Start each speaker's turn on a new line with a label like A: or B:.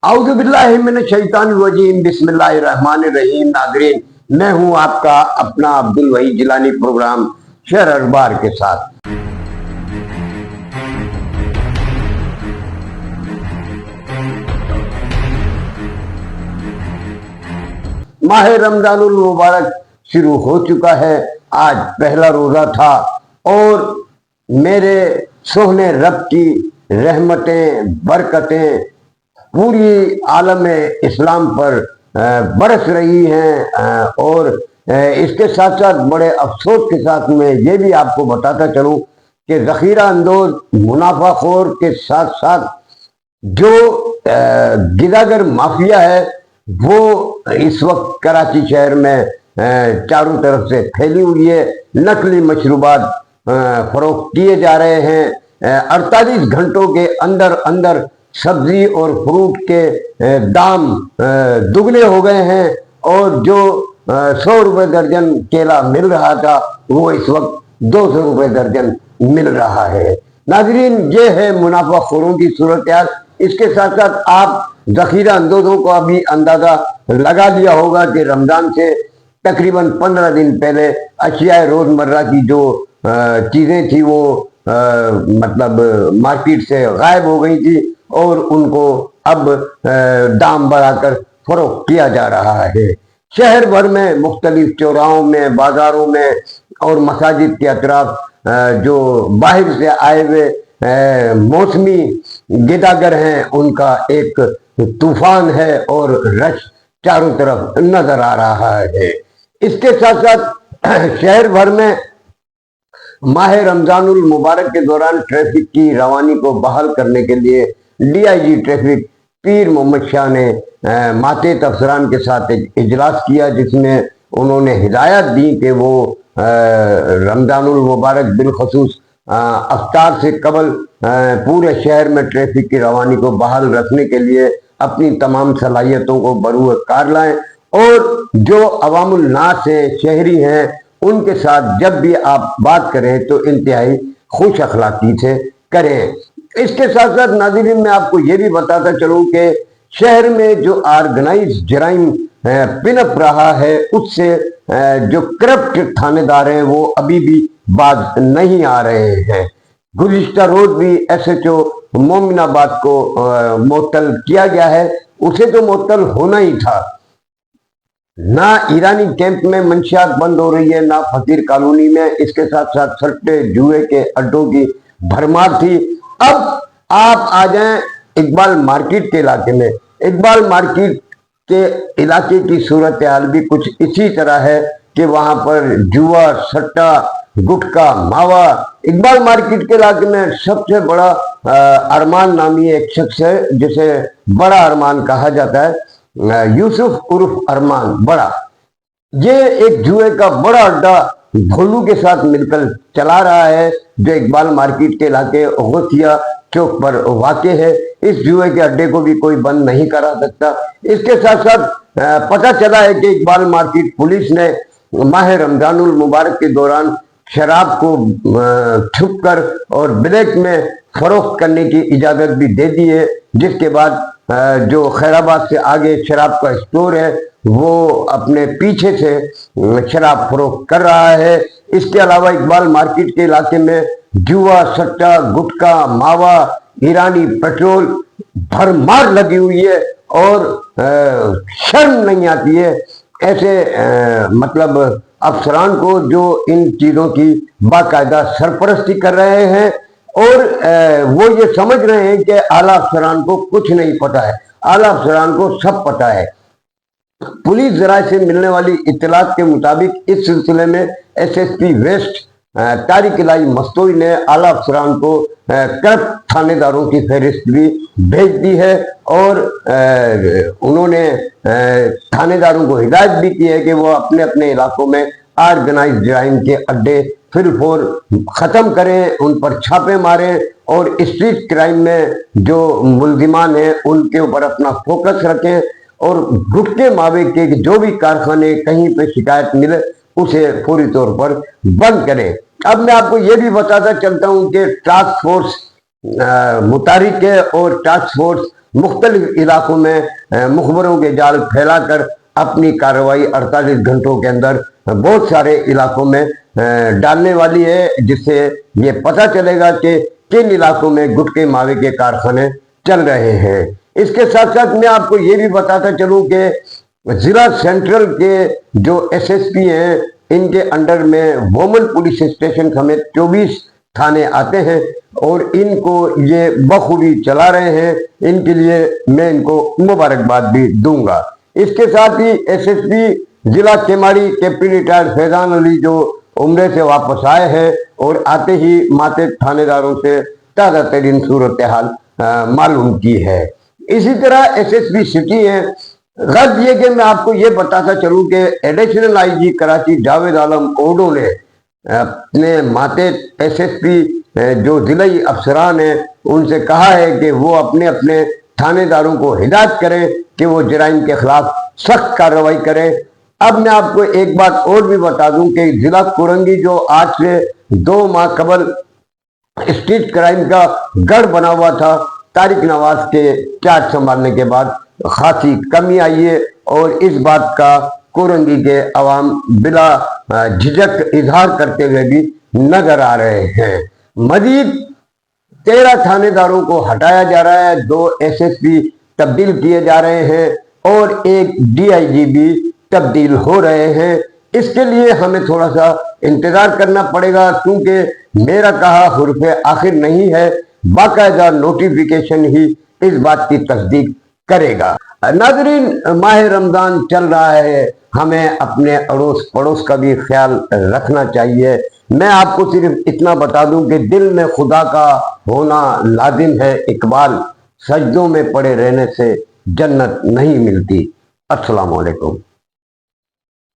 A: औज़ुबिल्लाहिमिनश्शैतानिर्रजीम बिस्मिल्लाहिर्रहमानिर्रहीम। नाज़रीन, मैं हूँ आपका अपना अब्दुल वही जिलानी प्रोग्राम शहर अखबार के साथ। माह रमजानुल मुबारक शुरू हो चुका है। आज पहला रोजा था और मेरे सोहने रब की रहमतें बरकतें पूरी आलम इस्लाम पर बरस रही हैं। और इसके साथ साथ बड़े अफसोस के साथ मैं ये भी आपको बताता चलूं कि ज़ख़ीरा अंदोज मुनाफाखोर के साथ साथ जो गिदागर माफिया है वो इस वक्त कराची शहर में चारों तरफ से फैली हुई है। नकली मशरूबात फरोख्त किए जा रहे हैं। 48 घंटों के अंदर अंदर सब्जी और फ्रूट के दाम दुगने हो गए हैं और जो 100 रुपये दर्जन केला मिल रहा था वो इस वक्त 200 रुपये दर्जन मिल रहा है। नाजरीन, ये है मुनाफाखोरों की सूरत हाल। इसके साथ साथ आप ज़ख़ीरा अंदोजों को अभी अंदाजा लगा लिया होगा कि रमज़ान से तकरीबन 15 दिन पहले अशियाए रोज़मर्रा की जो चीज़ें थी वो मतलब मार्केट से गायब हो गई थी और उनको अब दाम बढ़ाकर फरोख्त किया जा रहा है। शहर भर में मुख्तलिफ चौराहों में, बाजारों में और मसाजिद के अतराफ जो बाहर से आए हुए मौसमी गिदागर हैं उनका एक तूफान है और रश चारों तरफ नजर आ रहा है। इसके साथ साथ शहर भर में माह रमजानुल मुबारक के दौरान ट्रैफिक की रवानी को बहाल करने के लिए DIG ट्रैफिक पीर मोहम्मद शाह ने मातेहत अफसरान के साथ एक इजलास किया जिसमें उन्होंने हिदायत दी कि वो रमजानुल मुबारक बिलखसूस अफ्तार से कबल पूरे शहर में ट्रैफिक की रवानी को बहाल रखने के लिए अपनी तमाम सलाहियतों को बरूए कार लाएं और जो अवामुल नास हैं, शहरी हैं, उनके साथ जब भी आप बात करें तो इंतहाई खुश अखलाकी से करें। इसके साथ साथ नाज़रीन, मैं आपको ये भी बताता चलूँ कि शहर में जो ऑर्गेनाइज जराइम पिनप रहा है उससे जो करप्ट थानेदार हैं वो अभी भी बाज नहीं आ रहे हैं। गुज़िश्ता रोज भी SHO मोमिनाबाद को मुअत्तल किया गया है। उसे तो मुअत्तल होना ही था। ना ईरानी कैंप में मंशियात बंद हो रही है, ना फकीर कॉलोनी में। इसके साथ साथ सट्टे जुए के अड्डों की भरमार थी। अब आप आ जाएं इकबाल मार्केट के इलाके में। इकबाल मार्केट के इलाके की सूरत हाल भी कुछ इसी तरह है कि वहां पर जुआ, सट्टा, गुटखा, मावा। इकबाल मार्केट के इलाके में सबसे बड़ा अरमान नामी एक शख्स है जिसे बड़ा अरमान कहा जाता है, यूसुफ उर्फ अरमान बड़ा। ये एक जुए का बड़ा अड्डा भोलू के साथ मिलकर चला रहा है जो इकबाल मार्केट के इलाके गौसिया चौक पर वाक़ है। इस जुए के अड्डे को भी कोई बंद नहीं करा सकता। इसके साथ साथ पता चला है कि इकबाल मार्केट पुलिस ने माह रमजानुल मुबारक के दौरान शराब को छुप कर और ब्लैक में फरोख्त करने की इजाज़त भी दे दी है, जिसके बाद जो खैराबाद से आगे शराब का स्टोर है वो अपने पीछे से शराब फरोख्त कर रहा है। इसके अलावा इकबाल मार्केट के इलाके में जुआ, सट्टा, गुटखा, मावा, ईरानी पेट्रोल भरमार लगी हुई है और शर्म नहीं आती है ऐसे मतलब अफसरान को जो इन चीज़ों की बाकायदा सरपरस्ती कर रहे हैं और वो ये समझ रहे हैं कि आला अफसरान को कुछ नहीं पता है। आला अफसरान को सब पता है। पुलिस जराये से मिलने वाली इत्तलात के मुताबिक इस सिलसिले में SSP वेस्ट तारिक इलाही मस्तोई ने आला अफसरान को करप्ट थानेदारों की फहरिस्त भी भेज दी है और उन्होंने थानेदारों को हिदायत भी की है कि वो अपने अपने इलाकों में ऑर्गेनाइज जराइम के अड्डे फिलफोर ख़त्म करें, उन पर छापे मारें और स्ट्रीट क्राइम में जो मुलजिमान हैं उनके ऊपर अपना फोकस रखें और गुटके मावे के जो भी कारखाने कहीं पे शिकायत मिले उसे फौरी तौर पर बंद करें। अब मैं आपको ये भी बताता चलता हूँ कि टास्क फोर्स मुतारिक है और टास्क फोर्स मुख्तलिफ इलाकों में मुखबरों के जाल फैला कर अपनी कार्रवाई 48 घंटों के अंदर बहुत सारे इलाकों में डालने वाली है, जिससे ये पता चलेगा कि किन इलाकों में गुटखे मावे के कारखाने चल रहे हैं। इसके साथ साथ मैं आपको ये भी बताता चलूं कि जिला सेंट्रल के जो एसएसपी हैं, इनके अंडर में वोमन पुलिस स्टेशन समेत 24 थाने आते हैं और इनको ये बखूबी चला रहे हैं। इनके लिए मैं इनको मुबारकबाद भी दूंगा। इसके साथ ही एसएसपी जिला केमाड़ी कैप्टन रिटायर्ड फैजान अली जो उम्रे से वापस आए हैं और आते ही माते थानेदारों से ताज़ा तरीन सूरत हाल मालूम की है। इसी तरह एसएसपी सिटी है। गर्ज ये कि मैं आपको ये बताता चलूं कि एडिशनल आईजी कराची जावेद आलम ओडो ने अपने माते एसएसपी जो जिलाई अफसरान हैं उनसे कहा है कि वो अपने अपने थानेदारों को हिदायत करें कि वो जराइम के खिलाफ सख्त कार्रवाई करें। अब मैं आपको एक बात और भी बता दूं कि जिला कोरंगी जो आज से 2 माह कबल स्ट्रीट क्राइम का गढ़ बना हुआ था, तारिक नवाज के चार्ज संभालने के बाद खासी कमी आई है और इस बात का कोरंगी के अवाम बिला झिझक इजहार करते हुए भी नजर आ रहे हैं। मजीद 13 थानेदारों को हटाया जा रहा है, 2 एसएसपी तब्दील किए जा रहे हैं और एक डीआईजी भी तब्दील हो रहे हैं। इसके लिए हमें थोड़ा सा इंतजार करना पड़ेगा, क्योंकि मेरा कहा हुर्फ आखिर नहीं है, बाकायदा नोटिफिकेशन ही इस बात की तस्दीक करेगा। नाज़रीन, माह रमजान चल रहा है, हमें अपने अड़ोस पड़ोस का भी ख्याल रखना चाहिए। मैं आपको सिर्फ इतना बता दूं कि दिल में खुदा का होना लाजिम है इकबाल, सजदों में पड़े रहने से जन्नत नहीं मिलती। अस्सलाम वालेकुम।